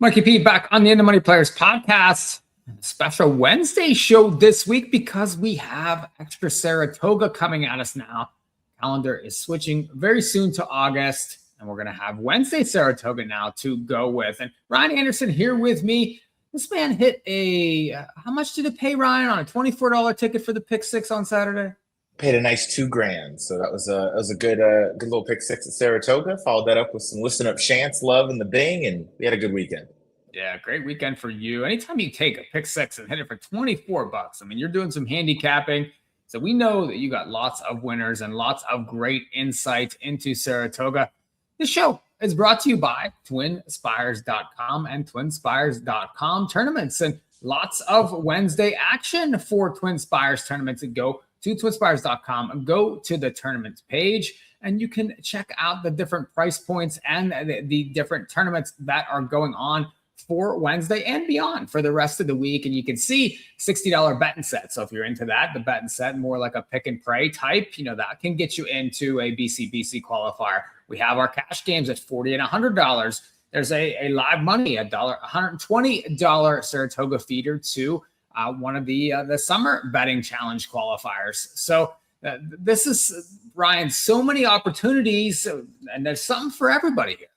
Mikee P back on the End of Money Players podcast. Special Wednesday show this week because we have extra Saratoga coming at us now. Calendar is switching very soon to August, and we're going to have Wednesday Saratoga now to go with. And Ryan Anderson here with me. This man hit how much did it pay, Ryan, on a $24 ticket for the pick six on Saturday? Paid a nice $2,000, so that was a good little pick six at Saratoga. Followed that up with some listen up chance, love, and the Bing, and we had a good weekend. Yeah, great weekend for you. Anytime you take a pick six and hit it for $24, I mean, you're doing some handicapping. So we know that you got lots of winners and lots of great insight into Saratoga. This show is brought to you by TwinSpires.com and TwinSpires.com tournaments, and lots of Wednesday action for TwinSpires tournaments. And go to TwinSpires.com and go to the tournaments page, and you can check out the different price points and the different tournaments that are going on for Wednesday and beyond for the rest of the week. And you can see $60 betting set. So if you're into that, the betting set, more like a pick and pray type, that can get you into a BCBC qualifier. We have our cash games at $40 and $100. There's a live money, $120 Saratoga feeder to one of the summer betting challenge qualifiers. So this is, Ryan, so many opportunities, and there's something for everybody here.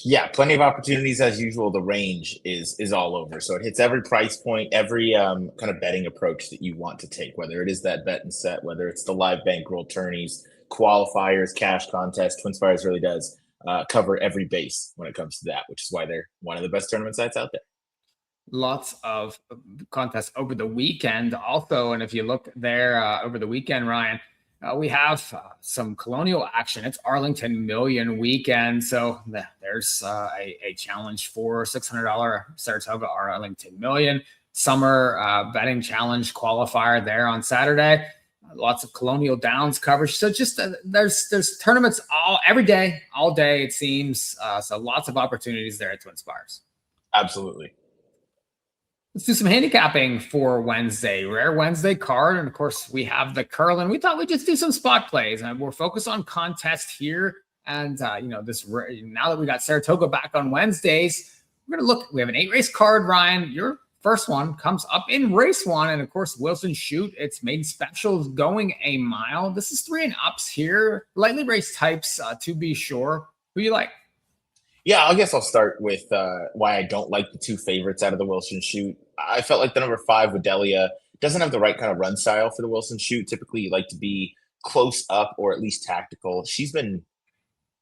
Yeah, plenty of opportunities as usual. The range is all over. So it hits every price point, every kind of betting approach that you want to take, whether it is that bet and set, whether it's the live bankroll tourneys, qualifiers, cash contests. TwinSpires really does cover every base when it comes to that, which is why they're one of the best tournament sites out there. Lots of contests over the weekend also. And if you look there over the weekend, Ryan, we have some Colonial action. It's Arlington Million weekend. So there's a challenge for $600 Saratoga Arlington Million. Summer betting challenge qualifier there on Saturday. Lots of Colonial Downs coverage. So just there's tournaments every day, all day, it seems. So lots of opportunities there at TwinSpires. Absolutely. Let's do some handicapping for Wednesday. Rare Wednesday card. And of course, we have the curling. We thought we'd just do some spot plays, and we're focused on contest here. And, now that we got Saratoga back on Wednesdays, we're going to look. We have an 8-race card, Ryan. Your first one comes up in race 1. And of course, Wilson Shoot. It's maiden specials going a mile. This is 3 and ups here. Lightly race types, to be sure. Who you like? Yeah, I guess I'll start with why I don't like the 2 favorites out of the Wilson Shoot. I felt like the number 5, Vidalia, doesn't have the right kind of run style for the Wilson Shoot. Typically, you like to be close up or at least tactical. She's been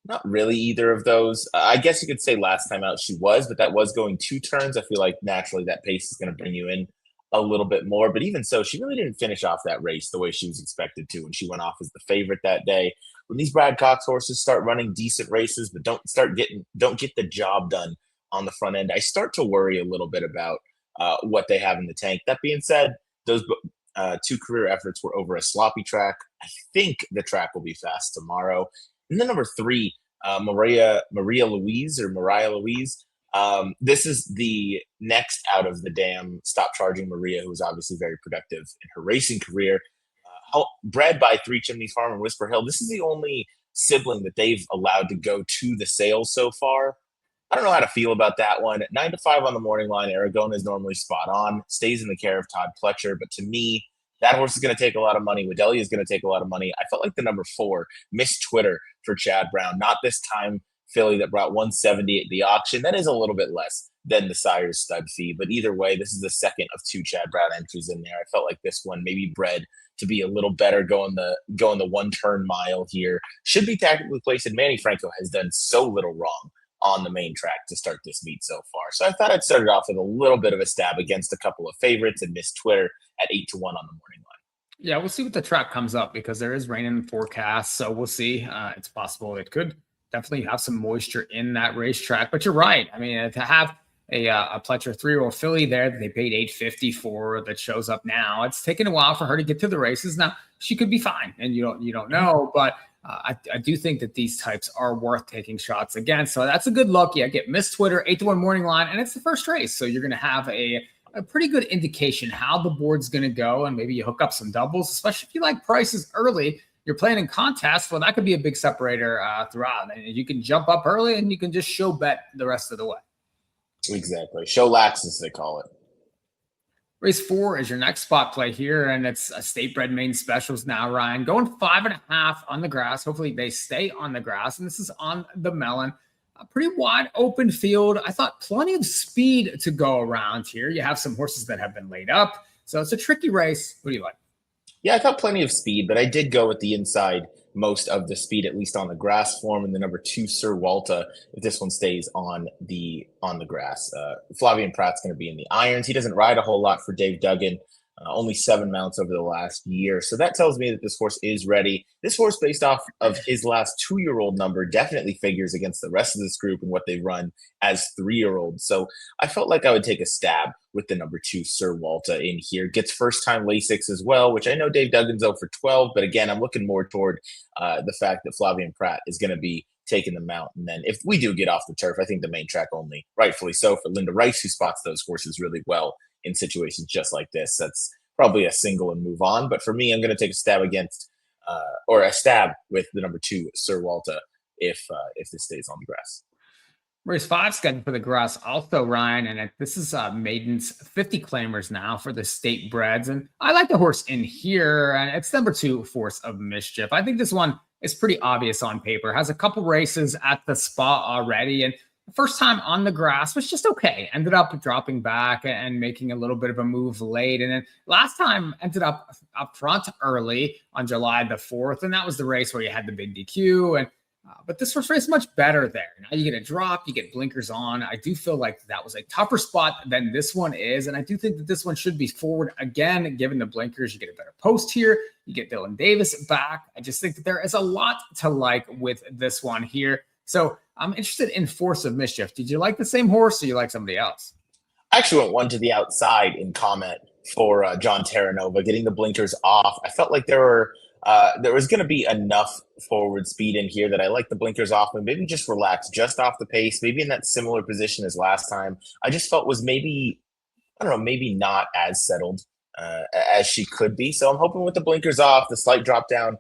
not really either of those. I guess you could say last time out she was, but that was going 2 turns. I feel like naturally that pace is going to bring you in a little bit more. But even so, she really didn't finish off that race the way she was expected to when she went off as the favorite that day. When these Brad Cox horses start running decent races, but don't get the job done on the front end, I start to worry a little bit about what they have in the tank. That being said, those 2 career efforts were over a sloppy track. I think the track will be fast tomorrow. And then number 3, Maria Louise. This is the next out of the dam Stop Charging Maria, who was obviously very productive in her racing career. Bred by 3 Chimneys Farm and Whisper Hill. This is the only sibling that they've allowed to go to the sales so far. I don't know how to feel about that one. 9 to 5 on the morning line. Aragona is normally spot on, stays in the care of Todd Pletcher. But to me, that horse is going to take a lot of money. Vidalia is going to take a lot of money. I felt like the number 4, Miss Twitter for Chad Brown. Not this time filly that brought 170 at the auction. That is a little bit less than the Sire's stud fee. But either way, this is the second of 2 Chad Brown entries in there. I felt like this one maybe bred to be a little better going the 1-turn mile here. Should be tactically placed, and Manny Franco has done so little wrong on the main track to start this meet so far. So I thought I'd start it off with a little bit of a stab against a couple of favorites and Miss Twitter at 8 to 1 on the morning line. Yeah, we'll see what the track comes up because there is rain in the forecast. So we'll see. It's possible it could definitely have some moisture in that racetrack. But you're right. I mean, to have a Pletcher 3-year-old filly there that they paid $850 for that shows up now, it's taken a while for her to get to the races. Now she could be fine, and you don't know, but I do think that these types are worth taking shots against. So that's a good look. Yeah, get Miss Twitter 8 to 1 morning line, and it's the first race, so you're going to have a pretty good indication how the board's going to go, and maybe you hook up some doubles, especially if you like prices early. You're playing in contests, well, that could be a big separator throughout, and you can jump up early, and you can just show bet the rest of the way. Exactly. Show lax, as they call it. Race 4 is your next spot play here, and it's a state bred main specials now, Ryan. Going 5.5 on the grass. Hopefully they stay on the grass, and this is on the melon. A pretty wide open field. I thought plenty of speed to go around here. You have some horses that have been laid up, so it's a tricky race. What do you like? Yeah, I thought plenty of speed, but I did go with the inside most of the speed, at least on the grass form, and the number 2 Sir Walta, if this one stays on the grass. Flavian Pratt's going to be in the irons. He doesn't ride a whole lot for Dave Duggan. Only 7 mounts over the last year. So that tells me that this horse is ready. This horse, based off of his last 2-year-old number, definitely figures against the rest of this group and what they run as 3-year-olds. So I felt like I would take a stab with the number 2 Sir Walta in here. Gets first time Lasix as well, which I know Dave Duggan's 0 for 12, but again, I'm looking more toward the fact that Flavian Pratt is going to be taking the mount. And then if we do get off the turf, I think the main track only, rightfully so, for Linda Rice, who spots those horses really well in situations just like this. That's probably a single and move on. But for me, I'm going to take a stab or a stab with the number 2 Sir Walta if this stays on the grass. Race 5 scheduled for the grass also, Ryan, and this is Maiden's 50 claimers now for the state breds. And I like the horse in here, and it's number 2, Force of Mischief. I think this one is pretty obvious on paper. Has a couple races at the spot already, and the first time on the grass was just okay. Ended up dropping back and making a little bit of a move late. And then last time ended up front early on July the 4th, and that was the race where you had the big DQ. And but this first race is much better there. Now you get a drop, you get blinkers on. I do feel like that was a tougher spot than this one is. And I do think that this one should be forward again, given the blinkers. You get a better post here. You get Dylan Davis back. I just think that there is a lot to like with this one here. So I'm interested in Force of Mischief. Did you like the same horse or you like somebody else? I actually went one to the outside in comment for John Terranova, getting the blinkers off. I felt like there was going to be enough forward speed in here that I like the blinkers off and maybe just relax just off the pace, maybe in that similar position as last time. I just felt was maybe, I don't know, maybe not as settled as she could be. So I'm hoping with the blinkers off, the slight drop down,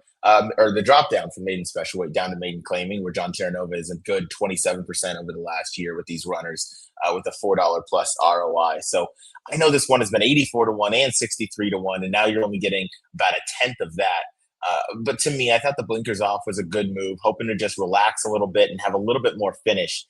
or the drop down from maiden special weight down to maiden claiming, where John Terranova is a good 27% over the last year with these runners with a $4 plus ROI. So I know this one has been 84 to 1 and 63 to 1, and now you're only getting about a tenth of that. But to me, I thought the blinkers off was a good move, hoping to just relax a little bit and have a little bit more finish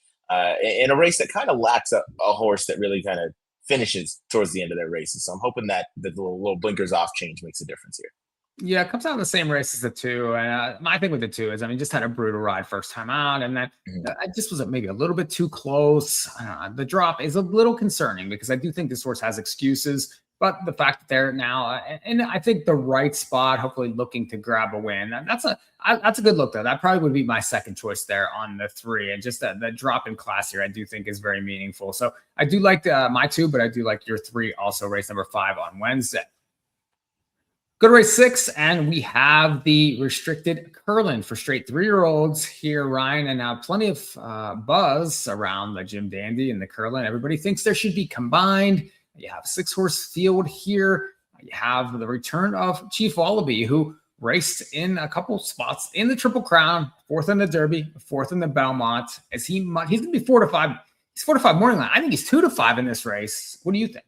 in a race that kind of lacks a horse that really kind of finishes towards the end of their races. So I'm hoping that the little blinkers off change makes a difference here. Yeah, it comes out in the same race as the 2. And my thing with the 2 is, I mean, just had a brutal ride first time out. And then I just was maybe a little bit too close. The drop is a little concerning because I do think this horse has excuses. But the fact that they're now, and I think the right spot, hopefully looking to grab a win. That's a good look, though. That probably would be my second choice there on the 3. And just the drop in class here, I do think is very meaningful. So I do like my 2, but I do like your 3 also, race number 5 on Wednesday. Go to race 6, and we have the restricted Curlin for straight 3-year-olds here, Ryan. And now plenty of buzz around the Jim Dandy and the Curlin. Everybody thinks there should be combined. You have a 6-horse field here. You have the return of Chief Wallaby, who raced in a couple spots in the Triple Crown, 4th in the Derby, 4th in the Belmont. He's going to be 4 to 5. He's 4 to 5 morning line. I think he's 2 to 5 in this race. What do you think?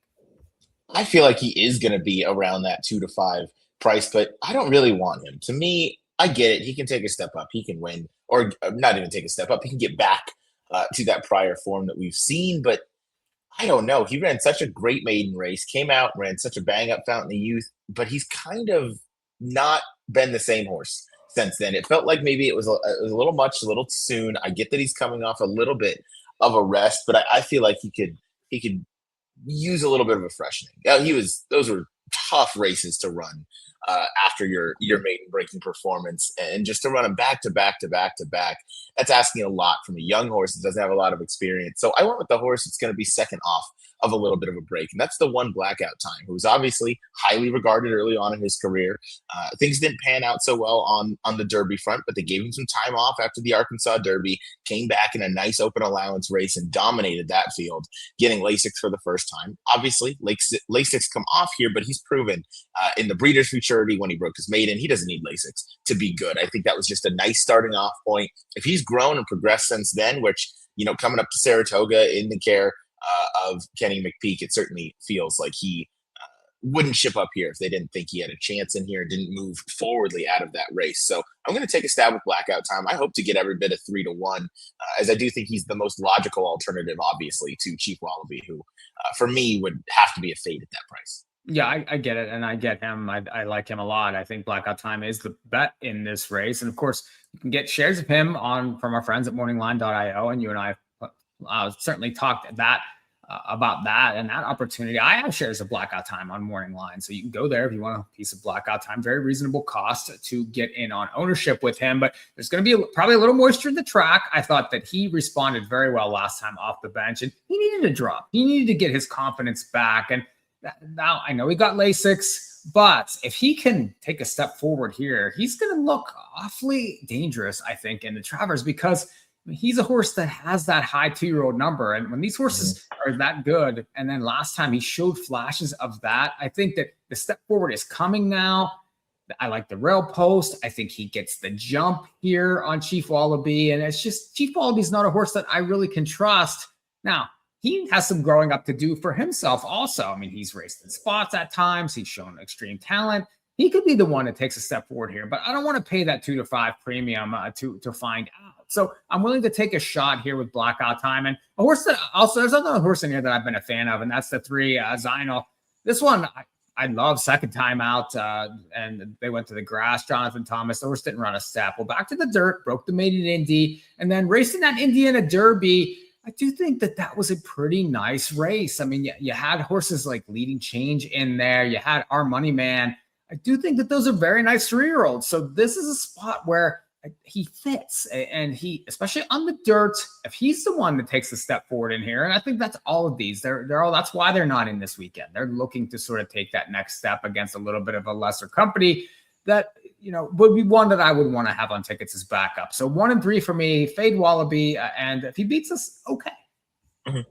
I feel like he is going to be around that 2 to 5 price, but I don't really want him. To me, I get it. He can take a step up. He can win, or not even take a step up. He can get back to that prior form that we've seen, but I don't know. He ran such a great maiden race, came out, ran such a bang-up Fountain of Youth, but he's kind of not been the same horse since then. It felt like maybe it was a little much, a little soon. I get that he's coming off a little bit of a rest, but I feel like he could use a little bit of a freshening. Those were tough races to run after your maiden breaking performance, and just to run them back to back to back to back, that's asking a lot from a young horse that doesn't have a lot of experience. So I went with the horse that's going to be second off of a little bit of a break, and that's the One Blackout Time, who was obviously highly regarded early on in his career. Things didn't pan out so well on the Derby front, but they gave him some time off after the Arkansas Derby, came back in a nice open allowance race and dominated that field, getting Lasix for the first time. Obviously, Lasix come off here, but he's proven in the Breeders' Futurity when he broke his maiden, he doesn't need Lasix to be good. I think that was just a nice starting off point. If he's grown and progressed since then, which, coming up to Saratoga in the care, of Kenny McPeak. It certainly feels like he wouldn't ship up here if they didn't think he had a chance in here, didn't move forwardly out of that race. So I'm going to take a stab with Blackout Time. I hope to get every bit of 3-1, as I do think he's the most logical alternative, obviously, to Chief Wallaby, who for me would have to be a fade at that price. Yeah, I get it, and I get him. I like him a lot. I think Blackout Time is the bet in this race, and of course, you can get shares of him from our friends at morningline.io, and you and I certainly talked about that and that opportunity. I have shares of Blackout Time on Morning Line, so you can go there if you want a piece of Blackout Time. Very reasonable cost to get in on ownership with him, but there's going to be probably a little moisture in the track. I thought that he responded very well last time off the bench, and he needed a drop. He needed to get his confidence back, and now I know he got Lasix, but if he can take a step forward here, he's going to look awfully dangerous, I think, in the Travers, because he's a horse that has that high 2-year-old number. And when these horses are that good, and then last time he showed flashes of that, I think that the step forward is coming now. I like the rail post. I think he gets the jump here on Chief Wallaby. And it's just, Chief Wallaby's not a horse that I really can trust. Now, he has some growing up to do for himself also. I mean, he's raced in spots at times. He's shown extreme talent. He could be the one that takes a step forward here, but I don't want to pay that 2 to 5 premium to find out. So I'm willing to take a shot here with Blackout Time. And a horse that also, there's another horse in here that I've been a fan of, and that's the 3 Zinal. This one, I love second time out, and they went to the grass. Jonathan Thomas, the horse didn't run a step. Well, back to the dirt, broke the maiden Indy, and then racing that Indiana Derby. I do think that was a pretty nice race. I mean, you had horses like Leading Change in there. You had Our Money Man. I do think that those are very nice 3-year-olds. So this is a spot where he fits, and he, especially on the dirt, if he's the one that takes a step forward in here, and I think that's all of these. They're all, that's why they're not in this weekend. They're looking to sort of take that next step against a little bit of a lesser company that, would be one that I would want to have on tickets as backup. So 1 and 3 for me, fade Wallaby, and if he beats us, okay. Mm-hmm.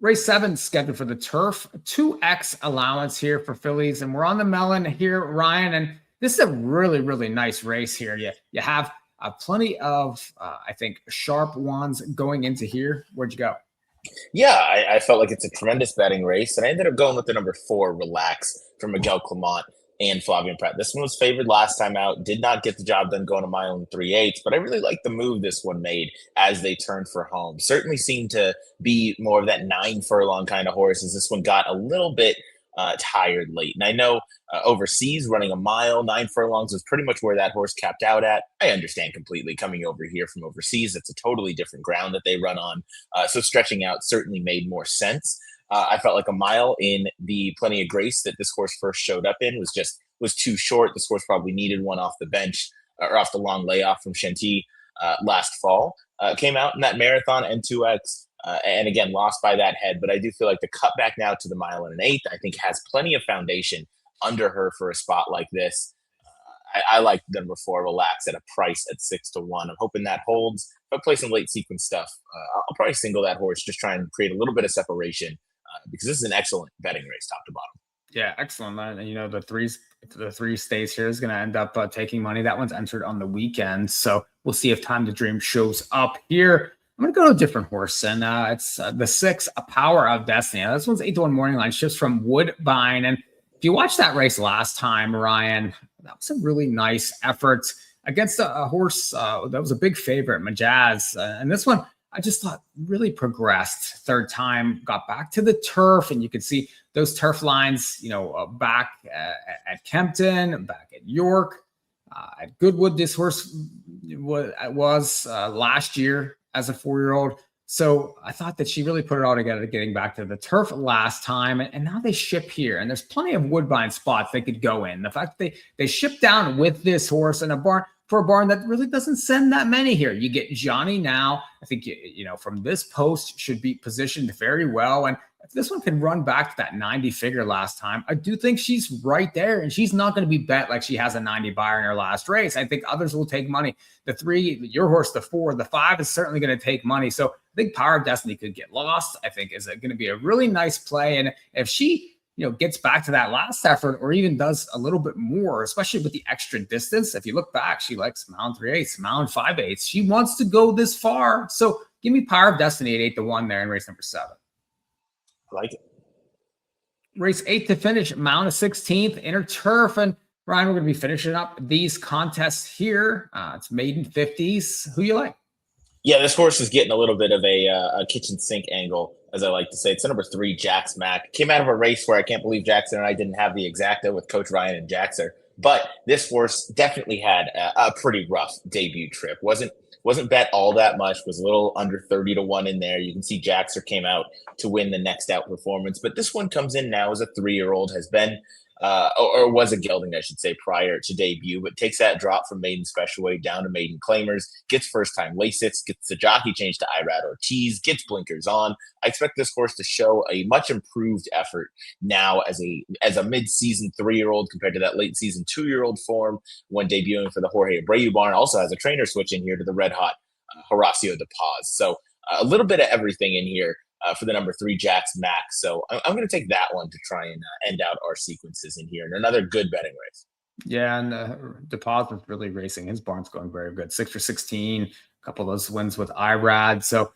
Race 7 scheduled for the turf, 2X allowance here for fillies, and we're on the melon here, Ryan, and this is a really, really nice race here. You have plenty of, I think, sharp ones going into here. Where'd you go? Yeah, I felt like it's a tremendous betting race, and I ended up going with the number 4, Relax, from Miguel Clement and Flavien Prat. This one was favored last time out, did not get the job done going a mile and 3/8, but I really like the move this one made as they turned for home. Certainly seemed to be more of that 9 furlong kind of horse, as this one got a little bit tired late. And I know overseas running a mile, 9 furlongs was pretty much where that horse capped out at. I understand completely coming over here from overseas. It's a totally different ground that they run on. So stretching out certainly made more sense. I felt like a mile in the Plenty of Grace that this horse first showed up in was too short. This horse probably needed one off the bench or off the long layoff from Chantilly last fall. Came out in that marathon N2X and again lost by that head. But I do feel like the cutback now to the mile and an 1/8, I think, has plenty of foundation under her for a spot like this. I like the number 4, Relax, at a price at 6 to 1. I'm hoping that holds. If I play some late sequence stuff, I'll probably single that horse, just try and create a little bit of separation because this is an excellent betting race top to bottom. Yeah, excellent. And the 3 stays here is going to end up taking money. That one's entered on the weekend. So we'll see if Time to Dream shows up here. I'm going to go to a different horse, and it's the 6, A Power of Destiny. Now, this one's 8 to 1 morning line, shifts from Woodbine. And if you watched that race last time, Ryan, that was a really nice effort against a horse that was a big favorite, Majaz. And this one, I just thought really progressed. 3rd time, got back to the turf, and you could see those turf lines, back at Kempton, back at York, at Goodwood. This horse was last year as a 4-year-old. So I thought that she really put it all together getting back to the turf last time. And now they ship here, and there's plenty of Woodbine spots they could go in. The fact that they ship down with this horse in a barn, for a barn that really doesn't send that many here. You get Johnny now. I think, from this post should be positioned very well. And if this one can run back to that 90 figure last time, I do think she's right there, and she's not going to be bet like she has a 90 buyer in her last race. I think others will take money. The 3, your horse, the 4, the 5 is certainly going to take money. So I think Power of Destiny could get lost. I think is going to be a really nice play. And if she, gets back to that last effort or even does a little bit more, especially with the extra distance. If you look back, she likes Mound 3/8, Mound 5/8. She wants to go this far. So give me Power of Destiny at 8-1 there in race number 7. I like it. Race 8 to finish, Mount of 16th, Inner Turf. And Ryan, we're going to be finishing up these contests here. It's maiden 50s. Who you like? Yeah, this horse is getting a little bit of a kitchen sink angle, as I like to say. It's number 3, Jax Mac. Came out of a race where I can't believe Jackson and I didn't have the exacta with Coach Ryan and Jaxer. But this horse definitely had a pretty rough debut trip. Wasn't bet all that much, was a little under 30-1 in there. You can see Jaxer came out to win the next out performance. But this one comes in now as a 3-year-old, has been, or was a gelding, I should say, prior to debut, but takes that drop from maiden special weight down to maiden claimers, gets first-time Lasix, gets the jockey change to Irad Ortiz, gets blinkers on. I expect this horse to show a much improved effort now as a mid-season 3-year-old compared to that late-season 2-year-old form when debuting for the Jorge Abreu barn. Also has a trainer switch in here to the red-hot Horacio de Paz. So a little bit of everything in here for the number 3, Jax Max. So I'm going to take that one to try and end out our sequences in here. And another good betting race. Yeah, and de Paz was really racing. His barn's going very good. 6 for 16, a couple of those wins with Irad. So,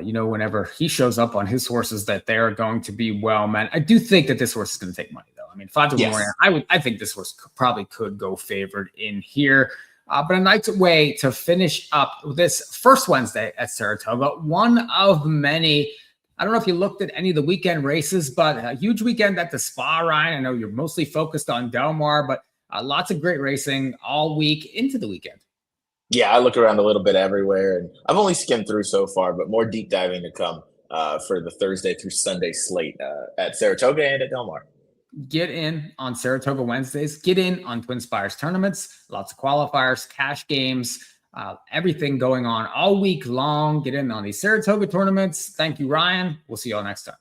whenever he shows up on his horses, that they're going to be well met. I do think that this horse is going to take money, though. I mean, 5-1 Yes. I think this horse probably could go favored in here. But a nice way to finish up this first Wednesday at Saratoga. One of many. I don't know if you looked at any of the weekend races, but a huge weekend at the Spa, Ryan. I know you're mostly focused on Del Mar, but lots of great racing all week into the weekend. Yeah, I look around a little bit everywhere, and I've only skimmed through so far, but more deep diving to come for the Thursday through Sunday slate at Saratoga and at Del Mar. Get in on Saratoga Wednesdays. Get in on TwinSpires tournaments. Lots of qualifiers, cash games, everything going on all week long. Get in on these Saratoga tournaments. Thank you, Ryan. We'll see you all next time.